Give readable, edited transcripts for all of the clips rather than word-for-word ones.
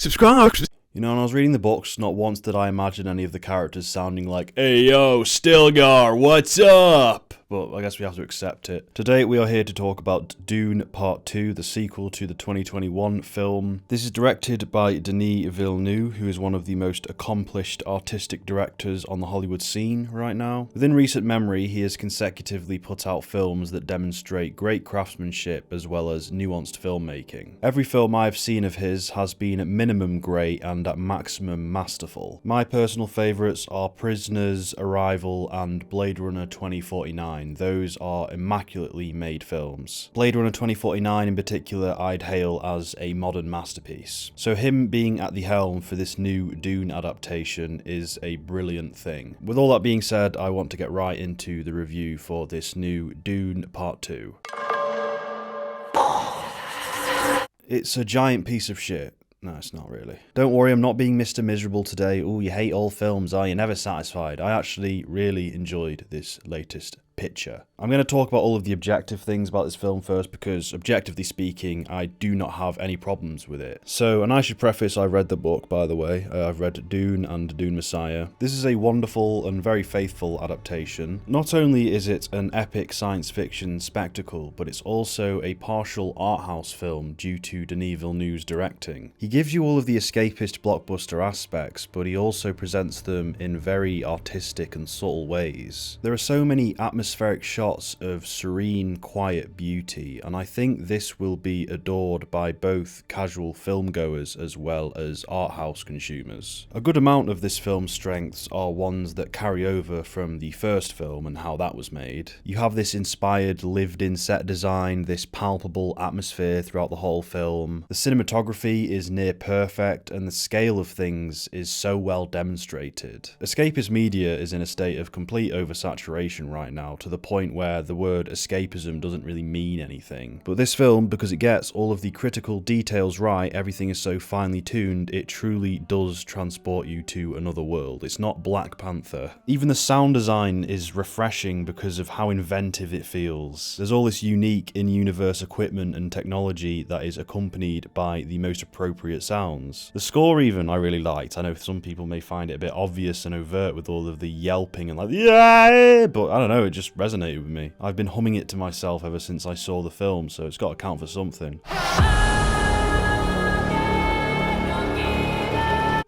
Subscribe! You know, when I was reading the books, not once did I imagine any of the characters sounding like, "Hey yo, Stilgar, what's up?" But I guess we have to accept it. Today we are here to talk about Dune Part 2, the sequel to the 2021 film. This is directed by Denis Villeneuve, who is one of the most accomplished artistic directors on the Hollywood scene right now. Within recent memory, he has consecutively put out films that demonstrate great craftsmanship as well as nuanced filmmaking. Every film I've seen of his has been at minimum great and at maximum masterful. My personal favourites are Prisoners, Arrival, and Blade Runner 2049. Those are immaculately made films. Blade Runner 2049 in particular I'd hail as a modern masterpiece. So him being at the helm for this new Dune adaptation is a brilliant thing. With all that being said, I want to get right into the review for this new Dune Part 2. It's a giant piece of shit. No, it's not really. Don't worry, I'm not being Mr. Miserable today. Ooh, you hate all films, are you? Never satisfied. I actually really enjoyed this latest picture. I'm going to talk about all of the objective things about this film first because, objectively speaking, I do not have any problems with it. So, and I should preface, I've read the book, by the way. I've read Dune and Dune Messiah. This is a wonderful and very faithful adaptation. Not only is it an epic science fiction spectacle, but it's also a partial art house film due to Denis Villeneuve's directing. He gives you all of the escapist blockbuster aspects, but he also presents them in very artistic and subtle ways. There are so many atmospheric shots of serene, quiet beauty, and I think this will be adored by both casual filmgoers as well as art house consumers. A good amount of this film's strengths are ones that carry over from the first film and how that was made. You have this inspired, lived-in set design, this palpable atmosphere throughout the whole film. The cinematography is near perfect, and the scale of things is so well demonstrated. Escapist media is in a state of complete oversaturation right now, to the point where the word escapism doesn't really mean anything. But this film, because it gets all of the critical details right, everything is so finely tuned, it truly does transport you to another world. It's not Black Panther. Even the sound design is refreshing because of how inventive it feels. There's all this unique in-universe equipment and technology that is accompanied by the most appropriate sounds. The score even I really liked. I know some people may find it a bit obvious and overt with all of the yelping and like, yeah, but I don't know, it just resonated with me. I've been humming it to myself ever since I saw the film, so it's got to count for something.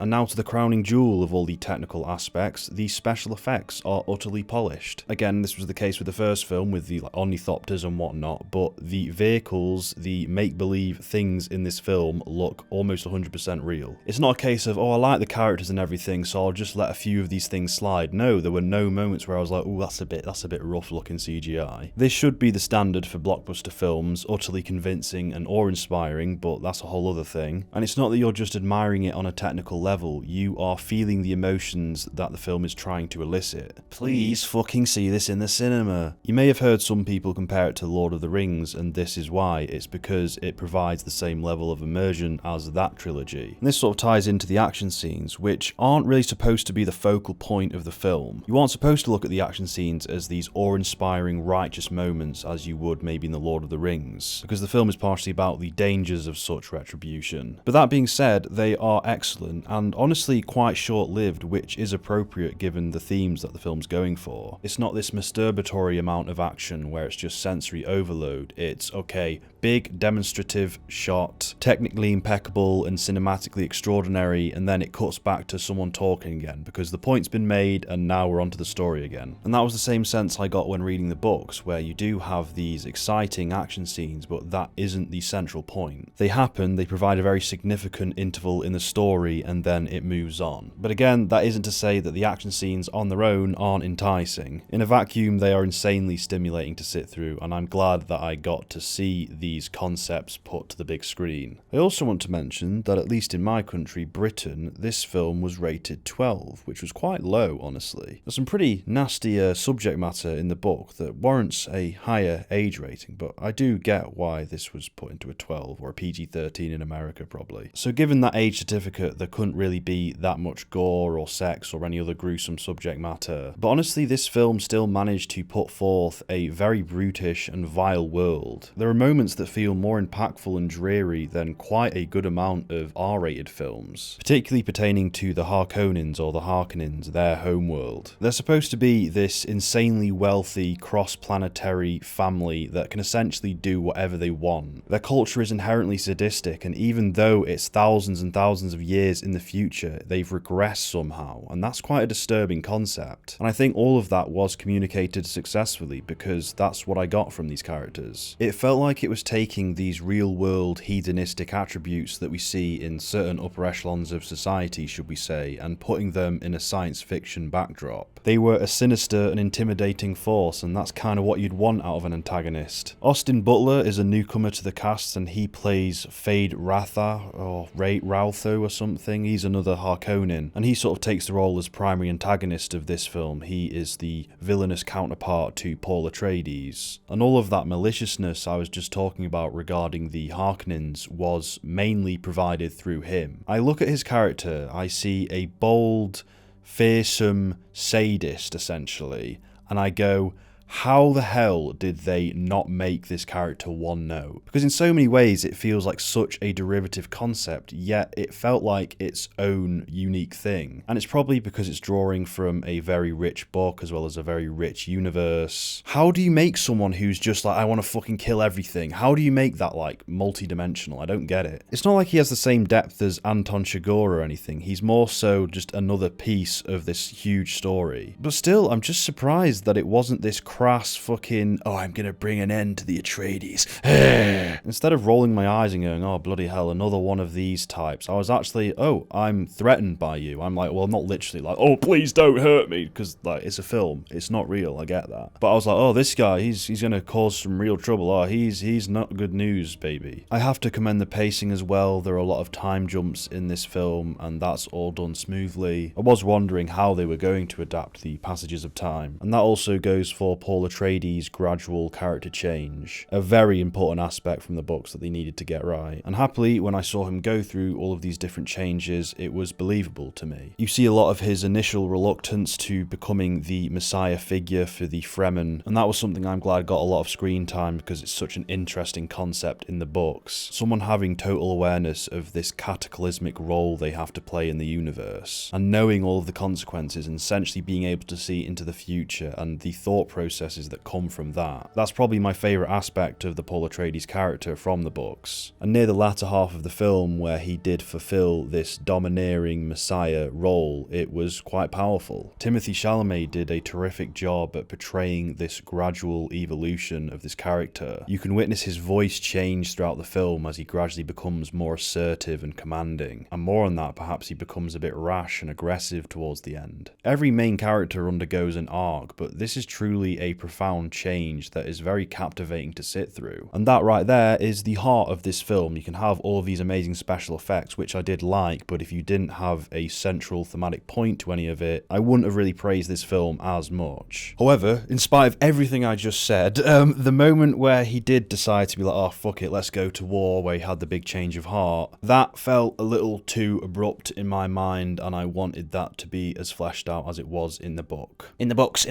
And now to the crowning jewel of all the technical aspects, the special effects are utterly polished. Again, this was the case with the first film with the ornithopters and whatnot, but the vehicles, the make-believe things in this film look almost 100% real. It's not a case of, oh, I like the characters and everything, so I'll just let a few of these things slide. No, there were no moments where I was like, oh, that's a bit rough looking CGI. This should be the standard for blockbuster films, utterly convincing and awe-inspiring, but that's a whole other thing. And it's not that you're just admiring it on a technical level, you are feeling the emotions that the film is trying to elicit. Please fucking see this in the cinema. You may have heard some people compare it to Lord of the Rings, and this is why. It's because it provides the same level of immersion as that trilogy. And this sort of ties into the action scenes, which aren't really supposed to be the focal point of the film. You aren't supposed to look at the action scenes as these awe-inspiring, righteous moments as you would maybe in the Lord of the Rings, because the film is partially about the dangers of such retribution. But that being said, they are excellent, and honestly quite short-lived, which is appropriate given the themes that the film's going for. It's not this masturbatory amount of action where it's just sensory overload. It's, okay, big demonstrative shot, technically impeccable and cinematically extraordinary, and then it cuts back to someone talking again because the point's been made and now we're onto the story again. And that was the same sense I got when reading the books, where you do have these exciting action scenes, but that isn't the central point. They happen, they provide a very significant interval in the story, and then it moves on. But again, that isn't to say that the action scenes on their own aren't enticing. In a vacuum, they are insanely stimulating to sit through, and I'm glad that I got to see these concepts put to the big screen. I also want to mention that at least in my country, Britain, this film was rated 12, which was quite low, honestly. There's some pretty nasty subject matter in the book that warrants a higher age rating, but I do get why this was put into a 12 or a PG-13 in America, probably. So given that age certificate, the country shouldn't really be that much gore or sex or any other gruesome subject matter. But honestly, this film still managed to put forth a very brutish and vile world. There are moments that feel more impactful and dreary than quite a good amount of R-rated films, particularly pertaining to the Harkonnens or the Harkonnens, their homeworld. They're supposed to be this insanely wealthy, cross-planetary family that can essentially do whatever they want. Their culture is inherently sadistic, and even though it's thousands and thousands of years in the future, they've regressed somehow, and that's quite a disturbing concept. And I think all of that was communicated successfully, because that's what I got from these characters. It felt like it was taking these real-world hedonistic attributes that we see in certain upper echelons of society, should we say, and putting them in a science fiction backdrop. They were a sinister and intimidating force, and that's kind of what you'd want out of an antagonist. Austin Butler is a newcomer to the cast, and he plays Fade Ratha, or Rautho or something. He's another Harkonnen, and he sort of takes the role as primary antagonist of this film. He is the villainous counterpart to Paul Atreides. And all of that maliciousness I was just talking about regarding the Harkonnens was mainly provided through him. I look at his character, I see a bold, fearsome sadist, essentially, and I go, how the hell did they not make this character one note? Because in so many ways it feels like such a derivative concept, yet it felt like its own unique thing. And it's probably because it's drawing from a very rich book as well as a very rich universe. How do you make someone who's just like, I want to fucking kill everything? How do you make that like multi-dimensional? I don't get it. It's not like he has the same depth as Anton Chigurh or anything. He's more so just another piece of this huge story. But still, I'm just surprised that it wasn't this crass fucking, oh, I'm gonna bring an end to the Atreides. Instead of rolling my eyes and going, oh, bloody hell, another one of these types, I was actually, oh, I'm threatened by you. I'm like, well, not literally like, oh, please don't hurt me, because like, it's a film. It's not real. I get that. But I was like, oh, this guy, he's gonna cause some real trouble. Oh, he's not good news, baby. I have to commend the pacing as well. There are a lot of time jumps in this film, and that's all done smoothly. I was wondering how they were going to adapt the passages of time. And that also goes for Paul Atreides' gradual character change, a very important aspect from the books that they needed to get right. And happily, when I saw him go through all of these different changes, it was believable to me. You see a lot of his initial reluctance to becoming the messiah figure for the Fremen, and that was something I'm glad got a lot of screen time because it's such an interesting concept in the books. Someone having total awareness of this cataclysmic role they have to play in the universe, and knowing all of the consequences and essentially being able to see into the future and the thought processes that come from that. That's probably my favourite aspect of the Paul Atreides character from the books. And near the latter half of the film, where he did fulfill this domineering messiah role, it was quite powerful. Timothée Chalamet did a terrific job at portraying this gradual evolution of this character. You can witness his voice change throughout the film as he gradually becomes more assertive and commanding. And more on that, perhaps he becomes a bit rash and aggressive towards the end. Every main character undergoes an arc, but this is truly a profound change that is very captivating to sit through. And that right there is the heart of this film. You can have all of these amazing special effects, which I did like, but if you didn't have a central thematic point to any of it, I wouldn't have really praised this film as much. However, in spite of everything I just said, the moment where he did decide to be like, oh, fuck it, let's go to war, where he had the big change of heart, that felt a little too abrupt in my mind, and I wanted that to be as fleshed out as it was in the book. In the books.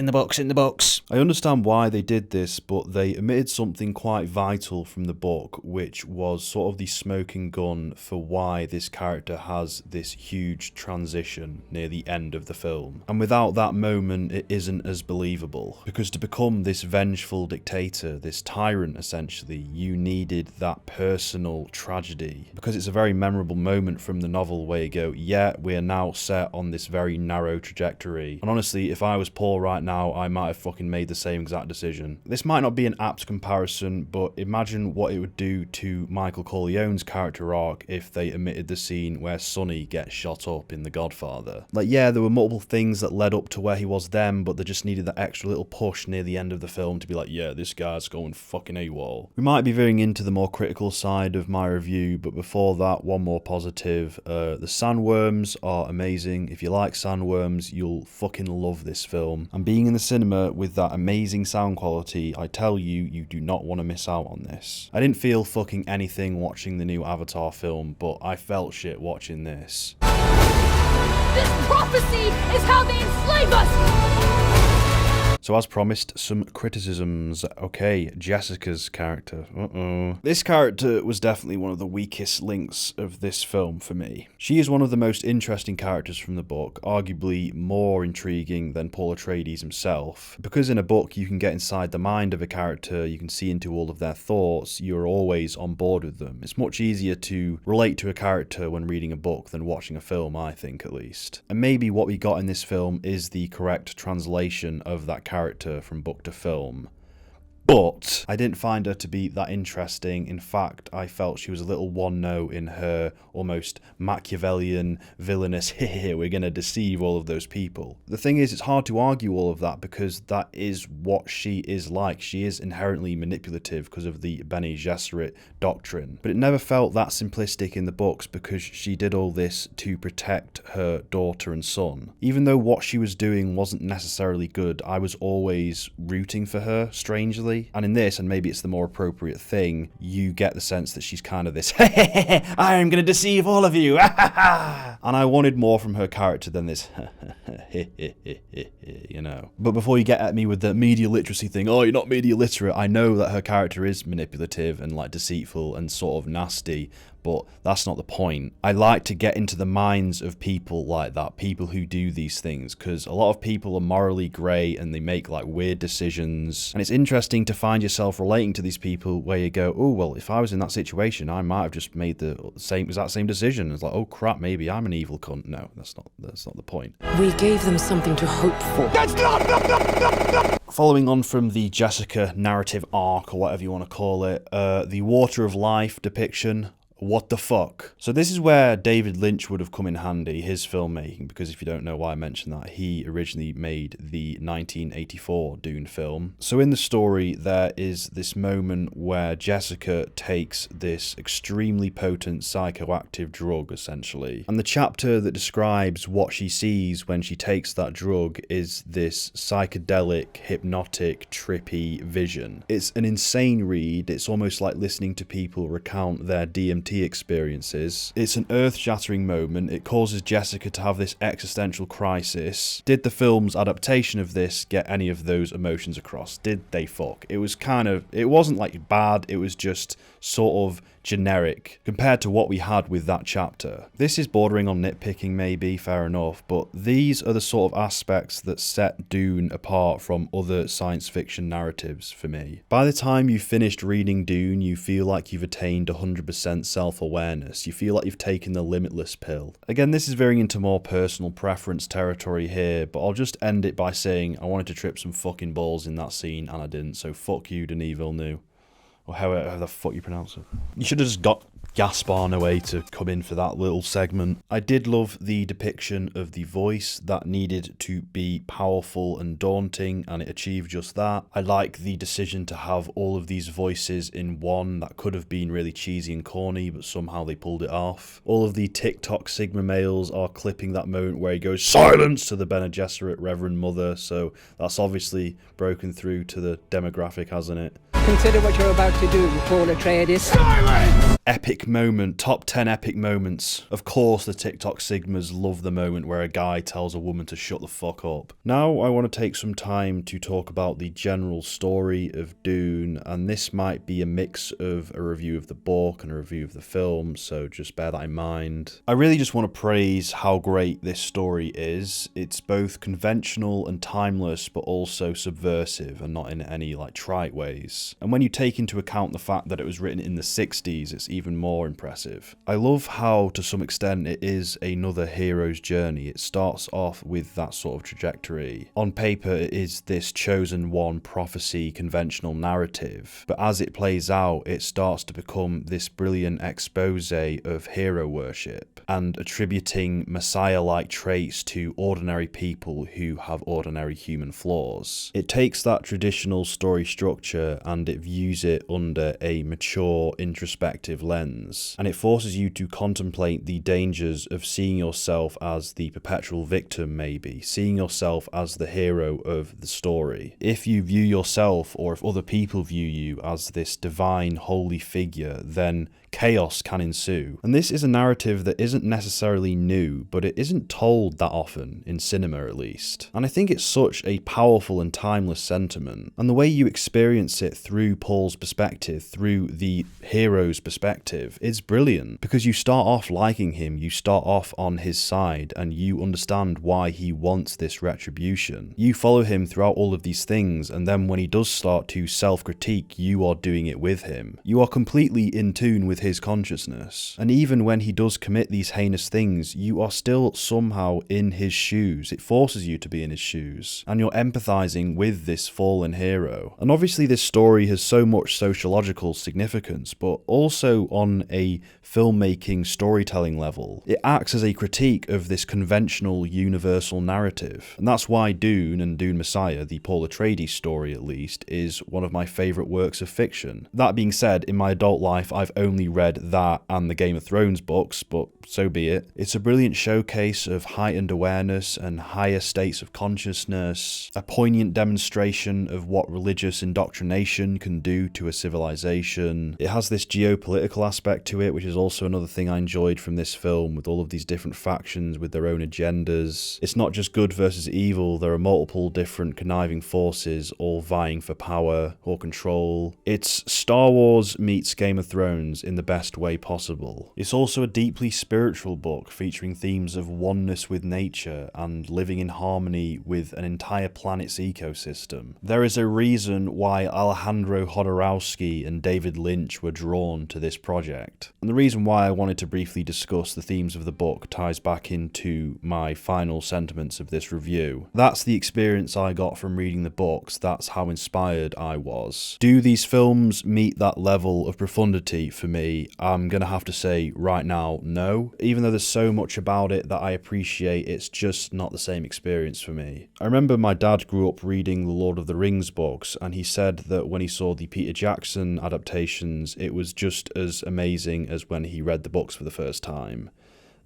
I understand why they did this, but they omitted something quite vital from the book, which was sort of the smoking gun for why this character has this huge transition near the end of the film. And without that moment, it isn't as believable. Because to become this vengeful dictator, this tyrant essentially, you needed that personal tragedy. Because it's a very memorable moment from the novel where you go, yeah, we're now set on this very narrow trajectory. And honestly, if I was Paul right now, I might have fucking made the same exact decision. This might not be an apt comparison, but imagine what it would do to Michael Corleone's character arc if they omitted the scene where Sonny gets shot up in The Godfather. Like, yeah, there were multiple things that led up to where he was then, but they just needed that extra little push near the end of the film to be like, yeah, this guy's going fucking AWOL. We might be veering into the more critical side of my review, but before that, one more positive. The sandworms are amazing. If you like sandworms, you'll fucking love this film. And being in the cinema with that amazing sound quality, I tell you, you do not want to miss out on this. I didn't feel fucking anything watching the new Avatar film, but I felt shit watching this. This prophecy is how they enslave us! So as promised, some criticisms. Okay, Jessica's character. This character was definitely one of the weakest links of this film for me. She is one of the most interesting characters from the book, arguably more intriguing than Paul Atreides himself. Because in a book you can get inside the mind of a character, you can see into all of their thoughts, you're always on board with them. It's much easier to relate to a character when reading a book than watching a film, I think at least. And maybe what we got in this film is the correct translation of that character from book to film. But I didn't find her to be that interesting. In fact, I felt she was a little one-note in her almost Machiavellian, villainous, we're going to deceive all of those people. The thing is, it's hard to argue all of that because that is what she is like. She is inherently manipulative because of the Bene Gesserit doctrine. But it never felt that simplistic in the books because she did all this to protect her daughter and son. Even though what she was doing wasn't necessarily good, I was always rooting for her, strangely. And in this, and maybe it's the more appropriate thing, you get the sense that she's kind of this, I am going to deceive all of you, and I wanted more from her character than this, you know. But before you get at me with the media literacy thing, oh, you're not media literate, I know that her character is manipulative and like deceitful and sort of nasty, but that's not the point. I like to get into the minds of people like that, people who do these things, because a lot of people are morally grey and they make like weird decisions, and it's interesting to find yourself relating to these people where you go, oh, well, if I was in that situation, I might have just made the exact same decision. It's like, oh crap, maybe I'm an evil cunt. No, that's not the point. We gave them something to hope for. That's not. Following on from the Jessica narrative arc, or whatever you want to call it, the Water of Life depiction. What the fuck? So this is where David Lynch would have come in handy, his filmmaking, because if you don't know why I mentioned that, he originally made the 1984 Dune film. So in the story, there is this moment where Jessica takes this extremely potent psychoactive drug, essentially. And the chapter that describes what she sees when she takes that drug is this psychedelic, hypnotic, trippy vision. It's an insane read. It's almost like listening to people recount their DMT experiences. It's an earth-shattering moment. It causes Jessica to have this existential crisis. Did the film's adaptation of this get any of those emotions across? Did they fuck? It wasn't like bad, it was just sort of generic compared to what we had with that chapter. This is bordering on nitpicking maybe, fair enough, but these are the sort of aspects that set Dune apart from other science fiction narratives for me. By the time you've finished reading Dune, you feel like you've attained 100% self-awareness. You feel like you've taken the limitless pill. Again, this is veering into more personal preference territory here, but I'll just end it by saying I wanted to trip some fucking balls in that scene and I didn't, so fuck you, Denis Villeneuve. Or how the fuck you pronounce it. You should have just got Gaspar away to come in for that little segment. I did love the depiction of the voice that needed to be powerful and daunting, and it achieved just that. I like the decision to have all of these voices in one that could have been really cheesy and corny, but somehow they pulled it off. All of the TikTok Sigma males are clipping that moment where he goes, silence, to the Bene Gesserit Reverend Mother, so that's obviously broken through to the demographic, hasn't it? Consider what you're about to do, Paul Atreides. Silence! Epic moment, top 10 epic moments. Of course the TikTok Sigmas love the moment where a guy tells a woman to shut the fuck up. Now I want to take some time to talk about the general story of Dune, and this might be a mix of a review of the book and a review of the film, so just bear that in mind. I really just want to praise how great this story is. It's both conventional and timeless, but also subversive and not in any like trite ways. And when you take into account the fact that it was written in the 60s, it's even more impressive. I love how, to some extent, it is another hero's journey. It starts off with that sort of trajectory. On paper, it is this chosen one prophecy conventional narrative, but as it plays out, it starts to become this brilliant expose of hero worship and attributing messiah-like traits to ordinary people who have ordinary human flaws. It takes that traditional story structure and it views it under a mature, introspective lens, and it forces you to contemplate the dangers of seeing yourself as the perpetual victim, maybe, seeing yourself as the hero of the story. If you view yourself, or if other people view you as this divine, holy figure, then chaos can ensue. And this is a narrative that isn't necessarily new, but it isn't told that often, in cinema at least. And I think it's such a powerful and timeless sentiment. And the way you experience it through Paul's perspective, through the hero's perspective, is brilliant. Because you start off liking him, you start off on his side, and you understand why he wants this retribution. You follow him throughout all of these things, and then when he does start to self-critique, you are doing it with him. You are completely in tune with his consciousness. And even when he does commit these heinous things, you are still somehow in his shoes. It forces you to be in his shoes. And you're empathizing with this fallen hero. And obviously this story has so much sociological significance, but also on a filmmaking storytelling level. It acts as a critique of this conventional universal narrative. And that's why Dune and Dune Messiah, the Paul Atreides story at least, is one of my favourite works of fiction. That being said, in my adult life I've only read that and the Game of Thrones books, but so be it. It's a brilliant showcase of heightened awareness and higher states of consciousness, a poignant demonstration of what religious indoctrination can do to a civilization. It has this geopolitical aspect to it, which is also another thing I enjoyed from this film, with all of these different factions with their own agendas. It's not just good versus evil, there are multiple different conniving forces all vying for power or control. It's Star Wars meets Game of Thrones in the best way possible. It's also a deeply spiritual book featuring themes of oneness with nature and living in harmony with an entire planet's ecosystem. There is a reason why Alejandro Jodorowsky and David Lynch were drawn to this project. And the reason why I wanted to briefly discuss the themes of the book ties back into my final sentiments of this review. That's the experience I got from reading the books, that's how inspired I was. Do these films meet that level of profundity for me? I'm gonna have to say right now, no. Even though there's so much about it that I appreciate, it's just not the same experience for me. I remember my dad grew up reading the Lord of the Rings books, and he said that when he saw the Peter Jackson adaptations, it was just as amazing as when he read the books for the first time.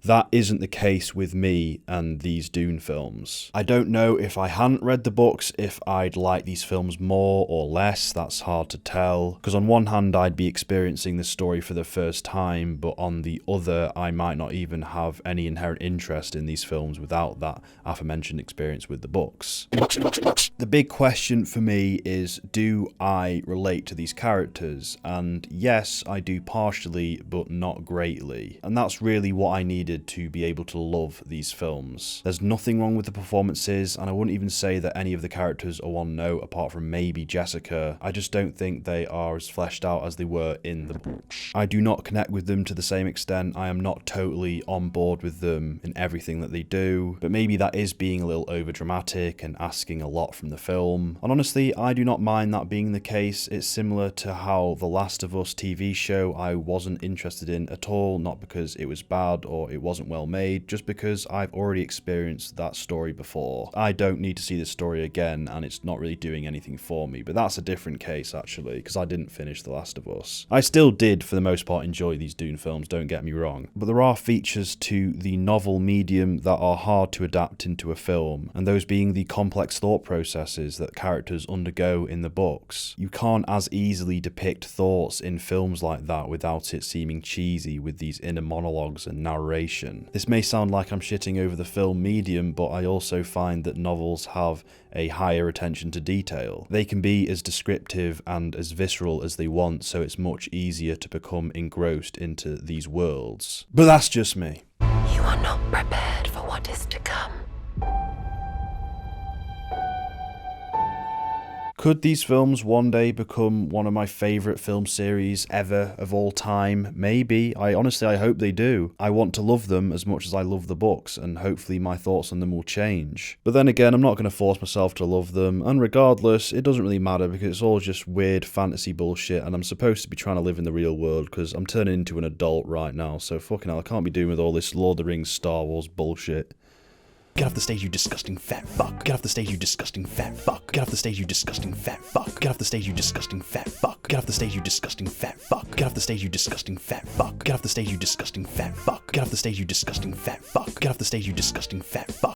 That isn't the case with me and these Dune films. I don't know if I hadn't read the books, if I'd like these films more or less, that's hard to tell. Because on one hand I'd be experiencing the story for the first time, but on the other I might not even have any inherent interest in these films without that aforementioned experience with the books. The big question for me is, do I relate to these characters? And yes, I do partially, but not greatly. And that's really what I needed to be able to love these films. There's nothing wrong with the performances, and I wouldn't even say that any of the characters are one note apart from maybe Jessica. I just don't think they are as fleshed out as they were in the books. I do not connect with them to the same extent. I am not totally on board with them in everything that they do, but maybe that is being a little over dramatic and asking a lot from the film. And honestly, I do not mind that being the case. It's similar to how The Last of Us TV show I wasn't interested in at all, not because it was bad or it wasn't well made, just because I've already experienced that story before. I don't need to see this story again, and it's not really doing anything for me, but that's a different case actually, because I didn't finish The Last of Us. I still did, for the most part, enjoy these Dune films, don't get me wrong, but there are features to the novel medium that are hard to adapt into a film, and those being the complex thought processes that characters undergo in the books. You can't as easily depict thoughts in films like that without it seeming cheesy with these inner monologues and narration. This may sound like I'm shitting over the film medium, but I also find that novels have a higher attention to detail. They can be as descriptive and as visceral as they want, so it's much easier to become engrossed into these worlds. But that's just me. You are not prepared for what is to come. Could these films one day become one of my favourite film series ever of all time? Maybe. I hope they do. I want to love them as much as I love the books, and hopefully my thoughts on them will change. But then again, I'm not going to force myself to love them, and regardless, it doesn't really matter because it's all just weird fantasy bullshit, and I'm supposed to be trying to live in the real world because I'm turning into an adult right now, so fucking hell, I can't be doing with all this Lord of the Rings, Star Wars bullshit. Get off the stage, you disgusting fat fuck. Get off the stage, you disgusting fat fuck. Get off the stage, you disgusting fat fuck. Get off the stage, you disgusting fat fuck. Get off the stage, you disgusting fat fuck. Get off the stage, you disgusting fat fuck. Get off the stage, you disgusting fat fuck. Get off the stage, you disgusting fat fuck. Get off the stage, you disgusting fat fuck.